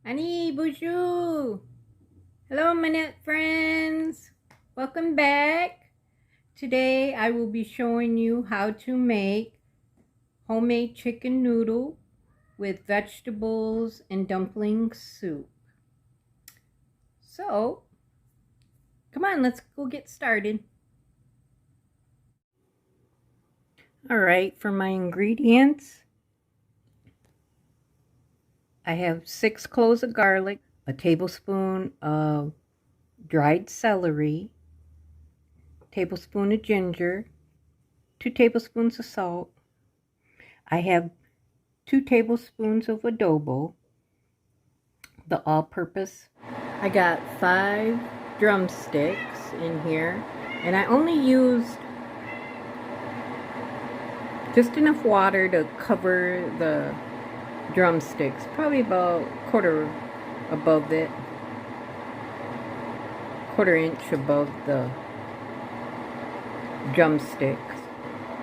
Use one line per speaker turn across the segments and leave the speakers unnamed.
Ani, bonjour! Hello, my net friends! Welcome back! Today I will be showing you how to make homemade chicken noodle with vegetables and dumpling soup. So, come on, let's go get started. Alright, for my ingredients, I have 6 cloves of garlic, a tablespoon of dried celery, a tablespoon of ginger, 2 tablespoons of salt. I have 2 tablespoons of adobo, the all-purpose. I got 5 drumsticks in here, and I only used just enough water to cover the drumsticks, probably about quarter inch above the drumsticks.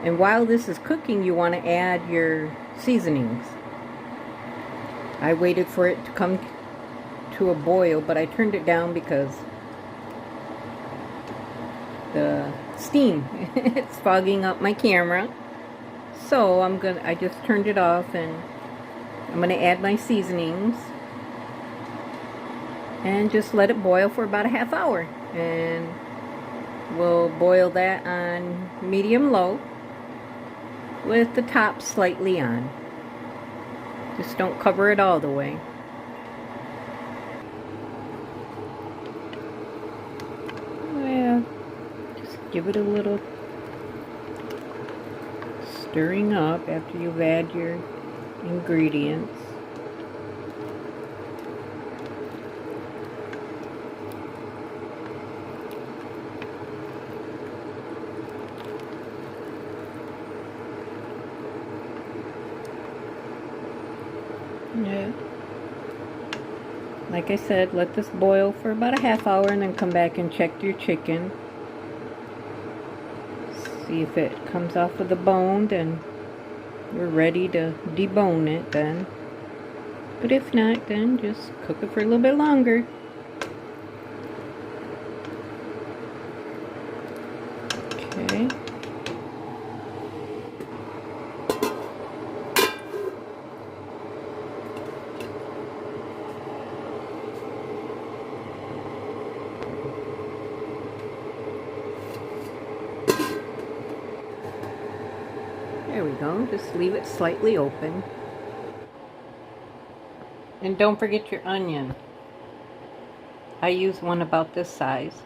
And while this is cooking, you want to add your seasonings. I waited for it to come to a boil, but I turned it down because the steam it's fogging up my camera. So I just turned it off, and I'm gonna add my seasonings and just let it boil for about a half hour, and we'll boil that on medium-low with the top slightly on. Just don't cover it all the way. Well, just give it a little stirring up after you've added your ingredients. Yeah. Like I said, let this boil for about a half hour and then come back and check your chicken. See if it comes off of the bone, then we're ready to debone it then. But if not, then just cook it for a little bit longer. Okay. There we go. Just leave it slightly open. And don't forget your onion. I use one about this size.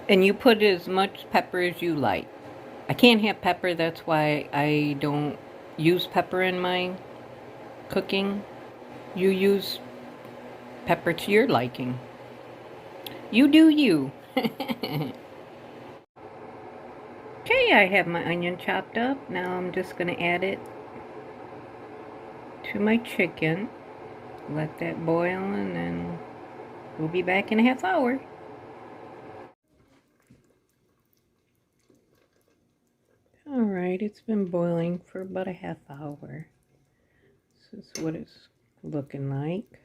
And you put as much pepper as you like. I can't have pepper, that's why I don't use pepper in my cooking. You use pepper to your liking. You do you. Okay, I have my onion chopped up. Now I'm just going to add it to my chicken. Let that boil, and then we'll be back in a half hour. Alright, it's been boiling for about a half hour. This is what it's looking like.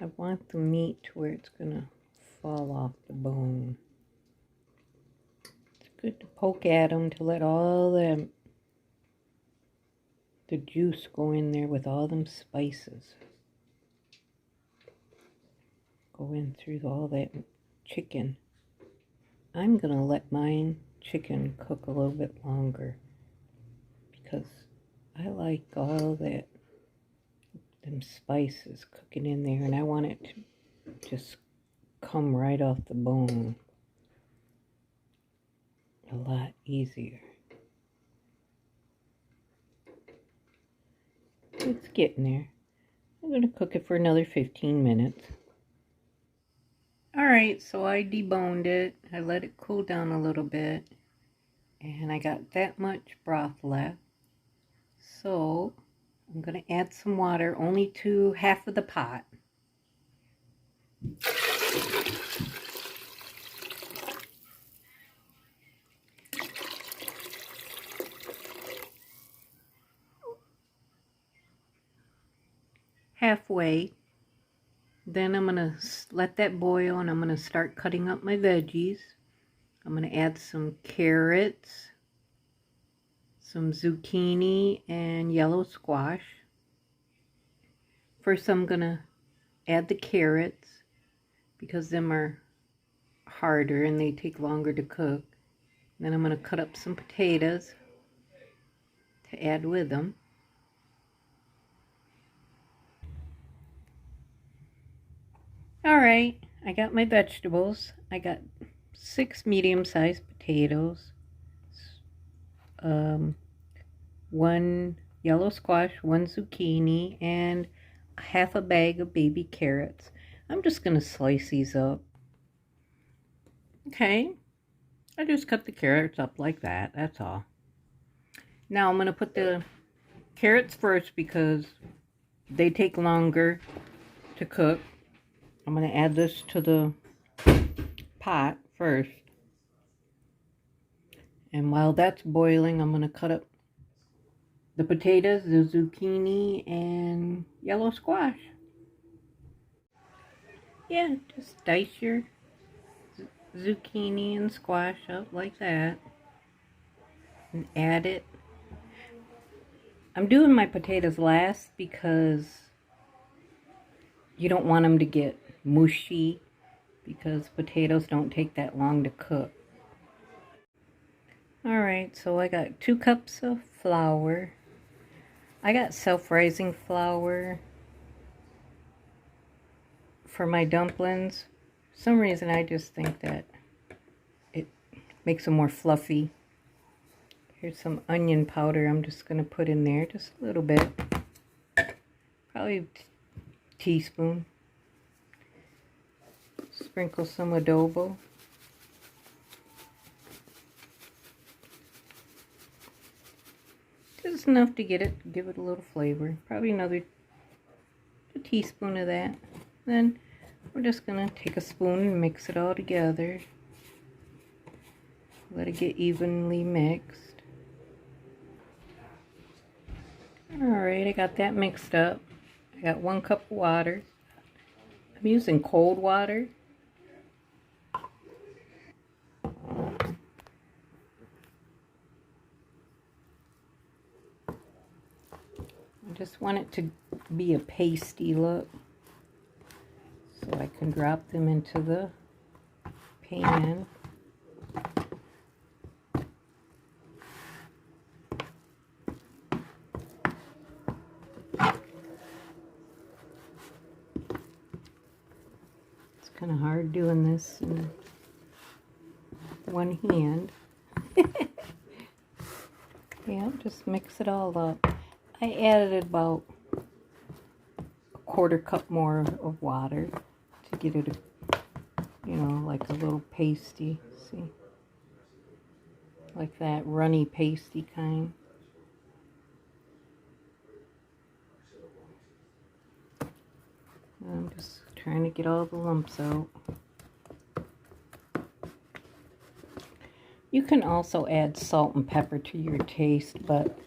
I want the meat to where it's going to fall off the bone. It's good to poke at them to let all the juice go in there with all them spices. Go in through all that chicken. I'm going to let my chicken cook a little bit longer because I like all that them spices cooking in there, and I want it to just come right off the bone a lot easier. It's getting there. I'm going to cook it for another 15 minutes. Alright, so I deboned it. I let it cool down a little bit, and I got that much broth left. So I'm going to add some water, only to half of the pot. halfway. Then I'm going to let that boil, and I'm going to start cutting up my veggies. I'm going to add some carrots, some zucchini, and yellow squash. First I'm going to add the carrots because them are harder and they take longer to cook. Then I'm going to cut up some potatoes to add with them. Alright, I got my vegetables. I got 6 medium-sized potatoes, 1 yellow squash, 1 zucchini, and half a bag of baby carrots. I'm just going to slice these up. Okay, I just cut the carrots up like that, that's all. Now I'm going to put the carrots first because they take longer to cook. I'm going to add this to the pot first. And while that's boiling, I'm going to cut up the potatoes, the zucchini, and yellow squash. Yeah, just dice your zucchini and squash up like that. And add it. I'm doing my potatoes last because you don't want them to get mushy, because potatoes don't take that long to cook. Alright, so I got 2 cups of flour. I got self-rising flour for my dumplings. For some reason I just think that it makes them more fluffy. Here's some onion powder I'm just going to put in there, just a little bit. Probably a teaspoon. Sprinkle some adobo. Just enough to give it a little flavor. Probably another teaspoon of that. Then we're just going to take a spoon and mix it all together. Let it get evenly mixed. Alright, I got that mixed up. I got 1 cup of water. I'm using cold water. I just want it to be a pasty look, so I can drop them into the pan. It's kind of hard doing this in one hand. Yeah, just mix it all up. I added about a 1/4 cup more of water to get it, you know, like a little pasty. See? Like that runny pasty kind. I'm just trying to get all the lumps out. You can also add salt and pepper to your taste, but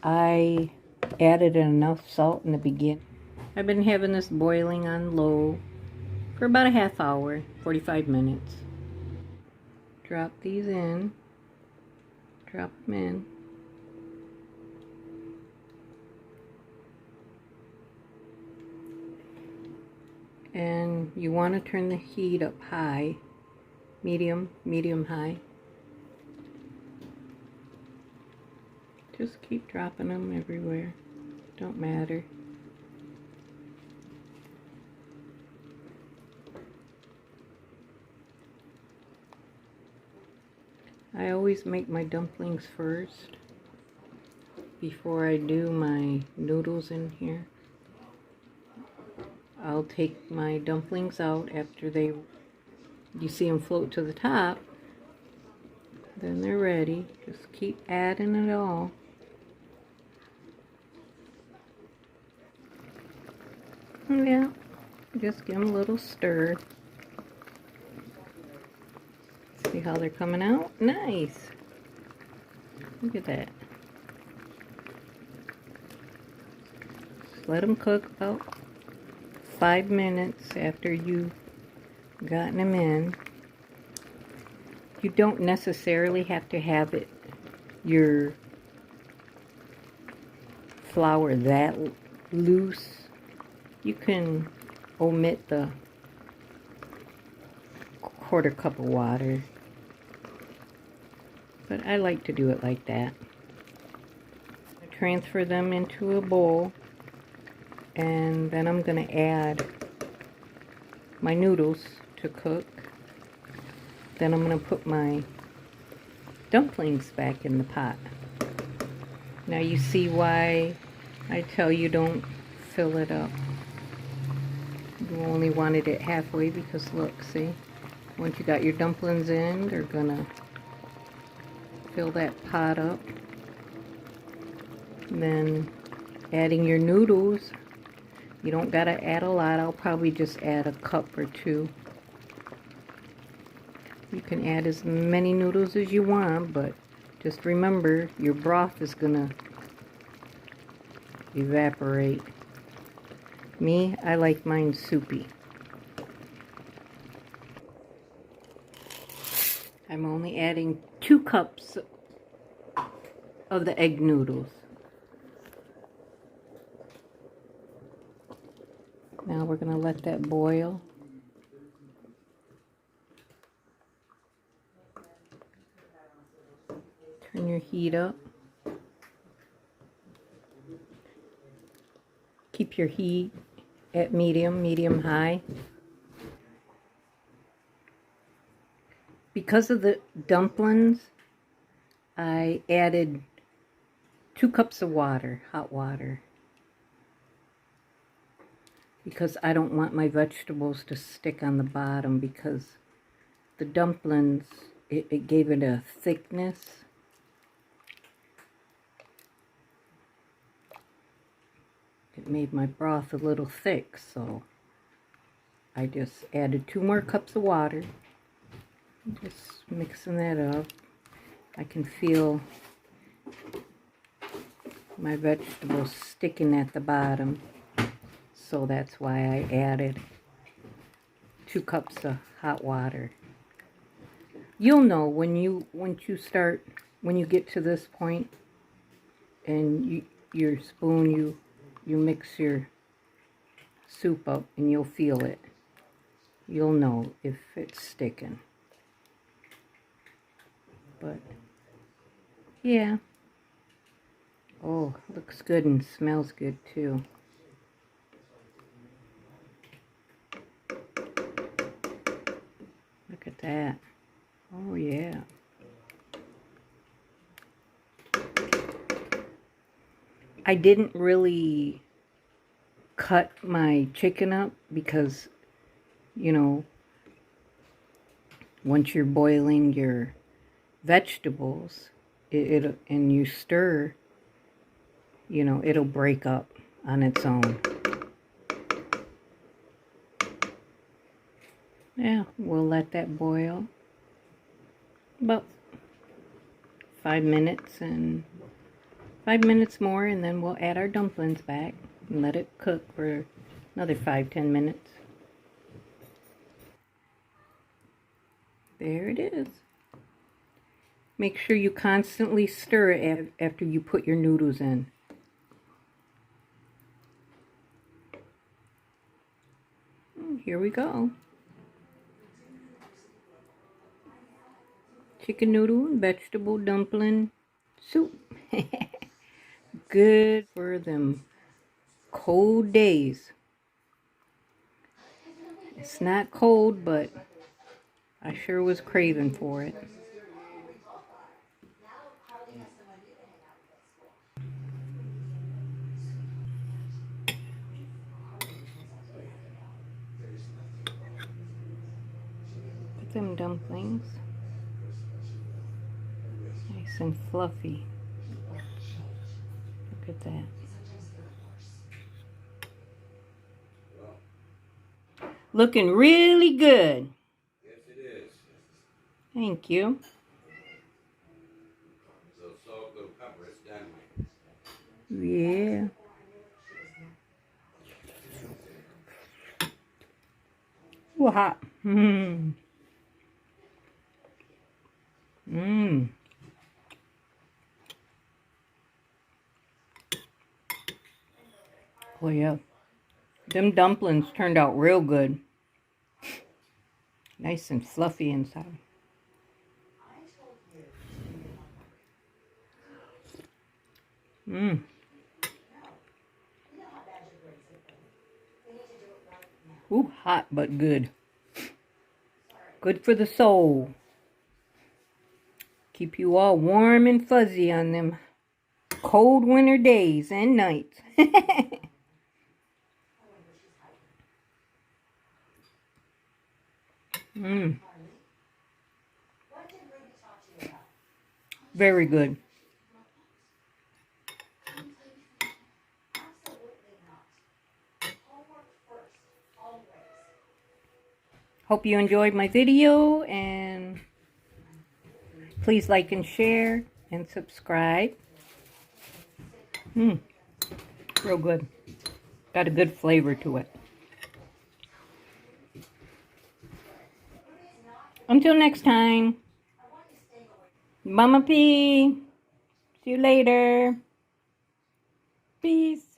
I added enough salt in the beginning. I've been having this boiling on low for about a half hour, 45 minutes. Drop these in. Drop them in. And you want to turn the heat up high, medium high. Just keep dropping them everywhere. Don't matter. I always make my dumplings first before I do my noodles in here. I'll take my dumplings out after you see them float to the top. Then they're ready. Just keep adding it all. Yeah, just give them a little stir. See how they're coming out? Nice. Look at that. Just let them cook about 5 minutes after you've gotten them in. You don't necessarily have to have your flour that loose. You can omit the 1/4 cup of water, but I like to do it like that. Transfer them into a bowl, and then I'm going to add my noodles to cook. Then I'm going to put my dumplings back in the pot. Now you see why I tell you don't fill it up. You only wanted it halfway because look, see? Once you got your dumplings in, they're gonna fill that pot up. And then adding your noodles, you don't gotta add a lot. I'll probably just add a cup or 2. You can add as many noodles as you want, but just remember your broth is gonna evaporate. Me, I like mine soupy. I'm only adding 2 cups of the egg noodles. Now we're gonna let that boil. Turn your heat up. Keep your heat at medium high. Because of the dumplings, I added 2 cups of water, hot water, because I don't want my vegetables to stick on the bottom, because the dumplings, it gave it a thickness. It made my broth a little thick, so I just added 2 more cups of water. Just mixing that up. I can feel my vegetables sticking at the bottom, so that's why I added 2 cups of hot water. You'll know when you get to this point and your spoon, you mix your soup up and you'll feel it. You'll know if it's sticking. But yeah. Oh, looks good and smells good too. Look at that. Oh yeah. I didn't really cut my chicken up because, you know, once you're boiling your vegetables, and you stir, you know, it'll break up on its own. Yeah, we'll let that boil about 5 minutes, and 5 minutes more, and then we'll add our dumplings back and let it cook for another 5-10 minutes. There it is. Make sure you constantly stir it after you put your noodles in. Here we go. Chicken noodle and vegetable dumpling soup. Good for them cold days. It's not cold, but I sure was craving for it. Put them dumplings nice and fluffy. Look at that. Looking really good.
Yes, it is.
Thank you.
So salt will cover it, done.
Yeah. Ooh, hot. Mmm. Mmm. Oh yeah. Them dumplings turned out real good. Nice and fluffy inside. Mmm. Ooh, hot but good. Good for the soul. Keep you all warm and fuzzy on them cold winter days and nights. Mmm. Very good. Hope you enjoyed my video, and please like and share and subscribe. Mmm. Real good. Got a good flavor to it. Until next time. Mama P. See you later. Peace.